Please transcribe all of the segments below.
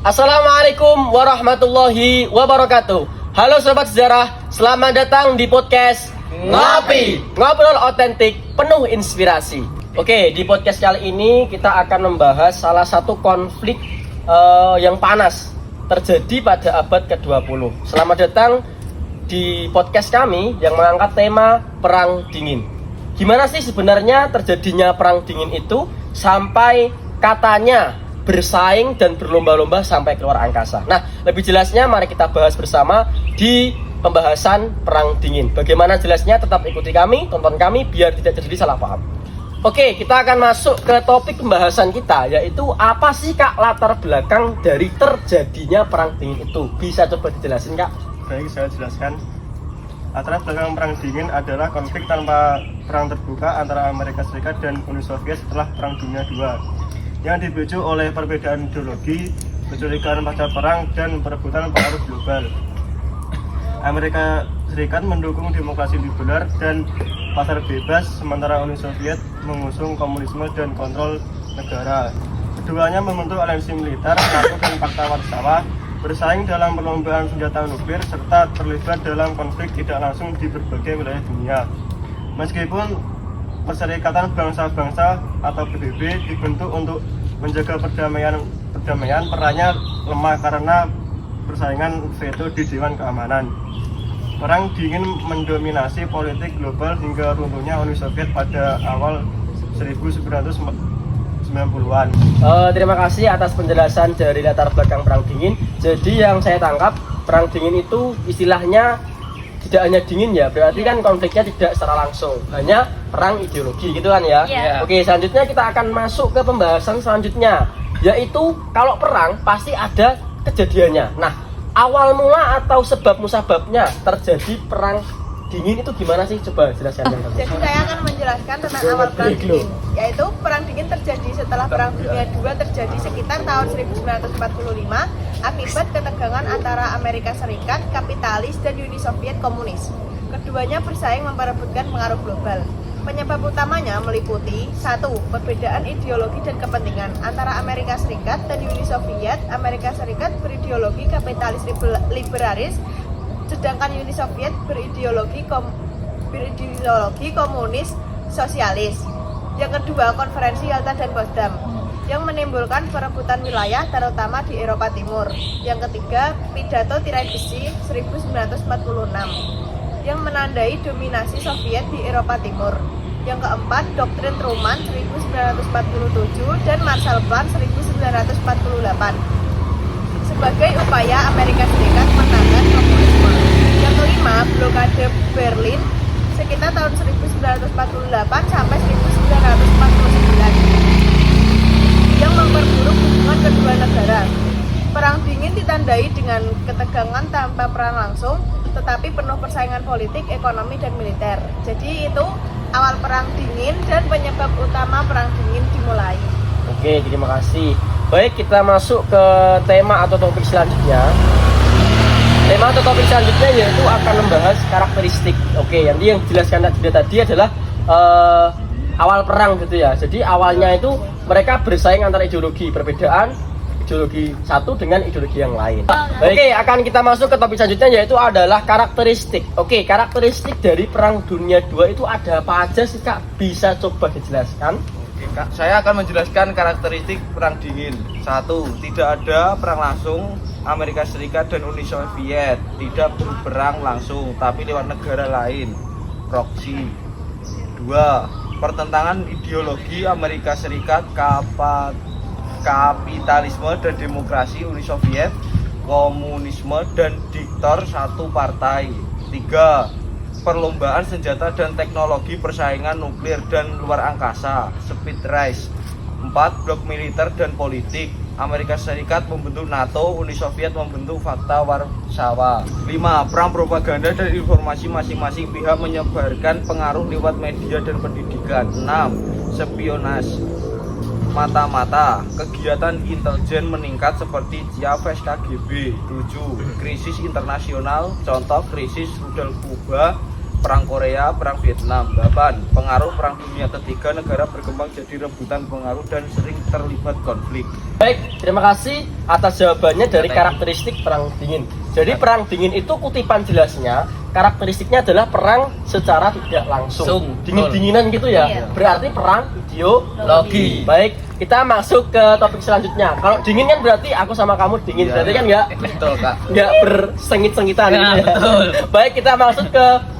Assalamualaikum warahmatullahi wabarakatuh. Halo sobat sejarah, selamat datang di podcast Ngopi, ngobrol otentik penuh inspirasi. Oke, di podcast kali ini kita akan membahas salah satu konflik yang panas terjadi pada abad ke-20. Selamat datang di podcast kami yang mengangkat tema Perang Dingin. Gimana sih sebenarnya terjadinya Perang Dingin itu sampai katanya bersaing dan berlomba-lomba sampai keluar angkasa. Nah, lebih jelasnya mari kita bahas bersama di pembahasan Perang Dingin. Bagaimana jelasnya? Tetap ikuti kami, tonton kami biar tidak terjadi salah paham. Oke, kita akan masuk ke topik pembahasan kita, yaitu apa sih Kak latar belakang dari terjadinya Perang Dingin itu? Bisa coba dijelasin Kak? Baik, saya jelaskan. Latar belakang Perang Dingin adalah konflik tanpa perang terbuka antara Amerika Serikat dan Uni Soviet setelah Perang Dunia II, yang dipicu oleh perbedaan ideologi, kecurigaan pasca perang, dan perebutan pengaruh global. Amerika Serikat mendukung demokrasi liberal dan pasar bebas, sementara Uni Soviet mengusung komunisme dan kontrol negara. Keduanya membentuk aliansi militer, NATO dan Fakta Warsawa, bersaing dalam perlombaan senjata nuklir, serta terlibat dalam konflik tidak langsung di berbagai wilayah dunia. Meskipun Perserikatan Bangsa-Bangsa atau PBB dibentuk untuk menjaga perdamaian, perannya lemah karena persaingan veto di Dewan Keamanan. Perang Dingin mendominasi politik global hingga runtuhnya Uni Soviet pada awal 1990-an. Terima kasih atas penjelasan dari latar belakang Perang Dingin. Jadi yang saya tangkap, Perang Dingin itu istilahnya tidak hanya dingin ya, berarti kan konfliknya tidak secara langsung, hanya perang ideologi gitu kan ya. Oke, selanjutnya kita akan masuk ke pembahasan selanjutnya, yaitu kalau perang pasti ada kejadiannya. Nah, awal mula atau sebab musababnya terjadi Perang Dingin itu gimana sih? Coba jelaskan. Jadi saya akan menjelaskan tentang awal Perang Dingin, yaitu Perang Dingin terjadi setelah Perang Dunia II terjadi sekitar tahun 1945 akibat ketegangan antara Amerika Serikat kapitalis dan Uni Soviet komunis. Keduanya bersaing memperebutkan pengaruh global. Penyebab utamanya meliputi 1. Perbedaan ideologi dan kepentingan antara Amerika Serikat dan Uni Soviet. Amerika Serikat berideologi kapitalis liberalis, sedangkan Uni Soviet berideologi komunis sosialis. Yang kedua, konferensi Yalta dan Potsdam yang menimbulkan perebutan wilayah terutama di Eropa Timur. Yang ketiga, pidato tirai besi 1946 yang menandai dominasi Soviet di Eropa Timur. Yang keempat, doktrin Truman 1947 dan Marshall Plan 1948 sebagai upaya Amerika Serikat menahan komunisme. Yang kelima, blokade Berlin sekitar tahun 1948 sampai 1949 yang memperburuk hubungan kedua negara. Perang Dingin ditandai dengan ketegangan tanpa perang langsung, tetapi penuh persaingan politik, ekonomi, dan militer. Jadi itu awal Perang Dingin dan penyebab utama Perang Dingin dimulai. Oke, terima kasih. Baik, kita masuk ke tema atau topik selanjutnya. Tema atau topik selanjutnya yaitu akan membahas karakteristik. Oke, yang dijelaskan tadi adalah awal perang gitu ya. Jadi awalnya itu mereka bersaing antara ideologi, perbedaan ideologi satu dengan ideologi yang lain. Oke, akan kita masuk ke topik selanjutnya yaitu adalah karakteristik. Oke, karakteristik dari Perang Dunia II itu ada apa aja sih Kak? Bisa coba dijelaskan? Oke, Kak, saya akan menjelaskan karakteristik Perang Dingin. 1. Tidak ada perang langsung. Amerika Serikat dan Uni Soviet tidak berperang langsung, tapi lewat negara lain, proksi. 2. Pertentangan ideologi Amerika Serikat, kapitalisme dan demokrasi, Uni Soviet, komunisme dan diktator satu partai. 3. Perlombaan senjata dan teknologi persaingan nuklir dan luar angkasa, speed race. 4. Blok militer dan politik, Amerika Serikat membentuk NATO, Uni Soviet membentuk Fakta Warsawa. 5. Perang propaganda dan informasi, masing-masing pihak menyebarkan pengaruh lewat media dan pendidikan. 6. Spionase mata-mata, kegiatan intelijen meningkat seperti Chavez KGB. 7. Krisis internasional, contoh krisis rudal Kuba, Perang Korea, Perang Vietnam. 8. Pengaruh Perang Dunia Ketiga, negara berkembang jadi rebutan pengaruh dan sering terlibat konflik. Baik, terima kasih atas jawabannya dari karakteristik perang dingin. Jadi perang dingin itu kutipan jelasnya, karakteristiknya adalah perang secara tidak langsung. Dingin-dinginan gitu ya. Iya. Berarti perang ideologi. Baik, kita masuk ke topik selanjutnya. Kalau dingin kan berarti aku sama kamu dingin. Berarti kan Betul, Kak. nggak bersengit-sengitan gitu ya. betul. Baik, kita masuk ke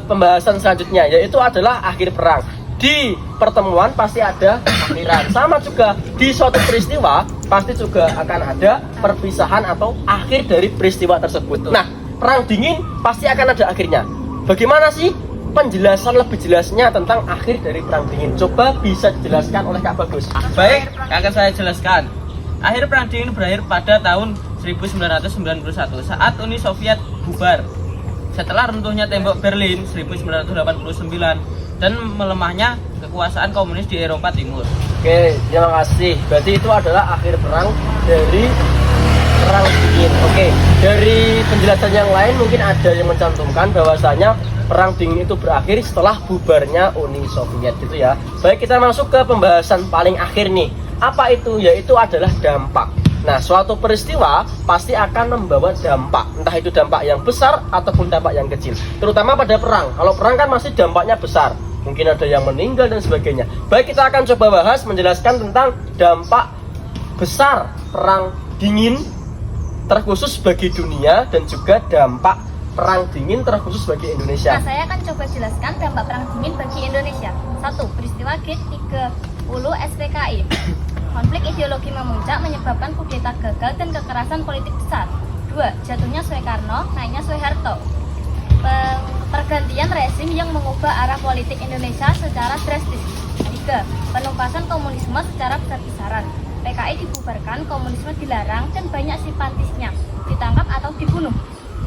pembahasan selanjutnya, yaitu adalah akhir perang. Di pertemuan pasti ada akhiran. Sama juga di suatu peristiwa pasti juga akan ada perpisahan atau akhir dari peristiwa tersebut. Nah, perang dingin pasti akan ada akhirnya. Bagaimana sih penjelasan lebih jelasnya tentang akhir dari perang dingin? Coba bisa dijelaskan oleh Kak Bagus. Baik, akan saya jelaskan. Akhir perang dingin berakhir pada tahun 1991 saat Uni Soviet bubar. Setelah runtuhnya tembok Berlin 1989 dan melemahnya kekuasaan komunis di Eropa Timur. Oke, terima kasih. Berarti itu adalah akhir perang dari perang dingin. Oke, dari penjelasan yang lain mungkin ada yang mencantumkan bahwasanya perang dingin itu berakhir setelah bubarnya Uni Soviet gitu ya. Baik, kita masuk ke pembahasan paling akhir nih. Apa itu? Yaitu adalah dampak. Nah, suatu peristiwa pasti akan membawa dampak, entah itu dampak yang besar ataupun dampak yang kecil. Terutama pada perang. Kalau perang kan masih dampaknya besar, mungkin ada yang meninggal dan sebagainya. Baik, kita akan coba bahas menjelaskan tentang dampak besar perang dingin terkhusus bagi dunia dan juga dampak perang dingin terkhusus bagi Indonesia. Nah, saya akan coba jelaskan dampak perang dingin bagi Indonesia. 1. Peristiwa G30 SPKI. Konflik ideologi memuncak menyebabkan kudeta gagal dan kekerasan politik besar. 2. Jatuhnya Soekarno, naiknya Soeharto. Pergantian rezim yang mengubah arah politik Indonesia secara drastis. 3. Penumpasan komunisme secara besar-besaran. PKI dibubarkan, komunisme dilarang, dan banyak simpatisannya ditangkap atau dibunuh.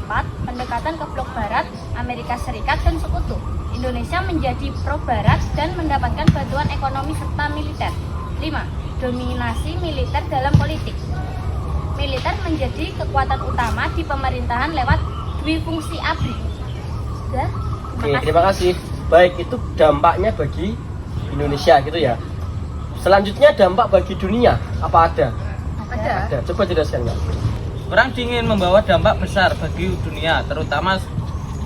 4. Pendekatan ke blok barat, Amerika Serikat, dan sekutu. Indonesia menjadi pro-barat dan mendapatkan bantuan ekonomi serta militer. 5. Dominasi militer dalam politik. Militer menjadi kekuatan utama di pemerintahan lewat dwifungsi ABRI. Sudah? Oke, terima kasih. Baik, itu dampaknya bagi Indonesia gitu ya. Selanjutnya dampak bagi dunia, apa ada? Ada. Coba jelaskan Kak. Perang dingin membawa dampak besar bagi dunia, terutama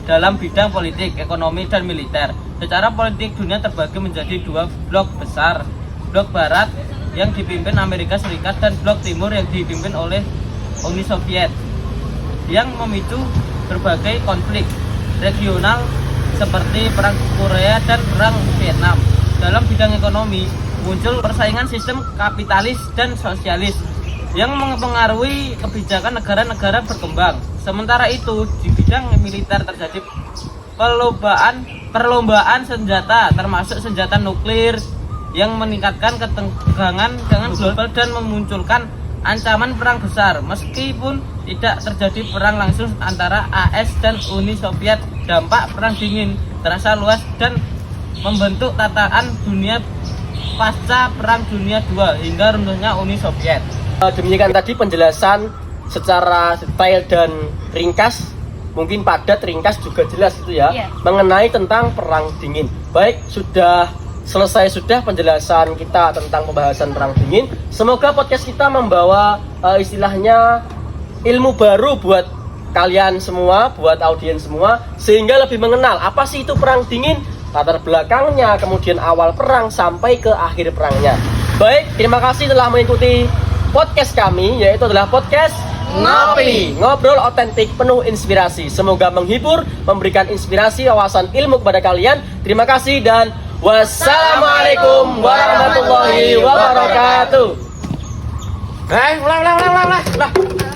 dalam bidang politik, ekonomi, dan militer. Secara politik, dunia terbagi menjadi dua blok besar. Blok barat yang dipimpin Amerika Serikat dan blok timur yang dipimpin oleh Uni Soviet, yang memicu berbagai konflik regional seperti perang Korea dan perang Vietnam. Dalam bidang ekonomi, muncul persaingan sistem kapitalis dan sosialis yang mempengaruhi kebijakan negara-negara berkembang. Sementara itu, di bidang militer terjadi perlombaan senjata, termasuk senjata nuklir, yang meningkatkan ketegangan dengan global dan memunculkan ancaman perang besar. Meskipun tidak terjadi perang langsung antara AS dan Uni Soviet, dampak perang dingin terasa luas dan membentuk tataan dunia pasca Perang Dunia II hingga runtuhnya Uni Soviet. Demikian tadi penjelasan secara detail dan ringkas, mungkin padat, ringkas juga jelas itu ya, mengenai tentang perang dingin. Baik, selesai penjelasan kita tentang pembahasan perang dingin. Semoga podcast kita membawa istilahnya ilmu baru buat kalian semua, buat audiens semua, sehingga lebih mengenal apa sih itu perang dingin, latar belakangnya, kemudian awal perang sampai ke akhir perangnya. Baik, terima kasih telah mengikuti podcast kami, yaitu adalah podcast Ngopi, ngobrol otentik penuh inspirasi. Semoga menghibur, memberikan inspirasi, wawasan ilmu kepada kalian. Terima kasih dan wassalamualaikum warahmatullahi wabarakatuh. Ulah.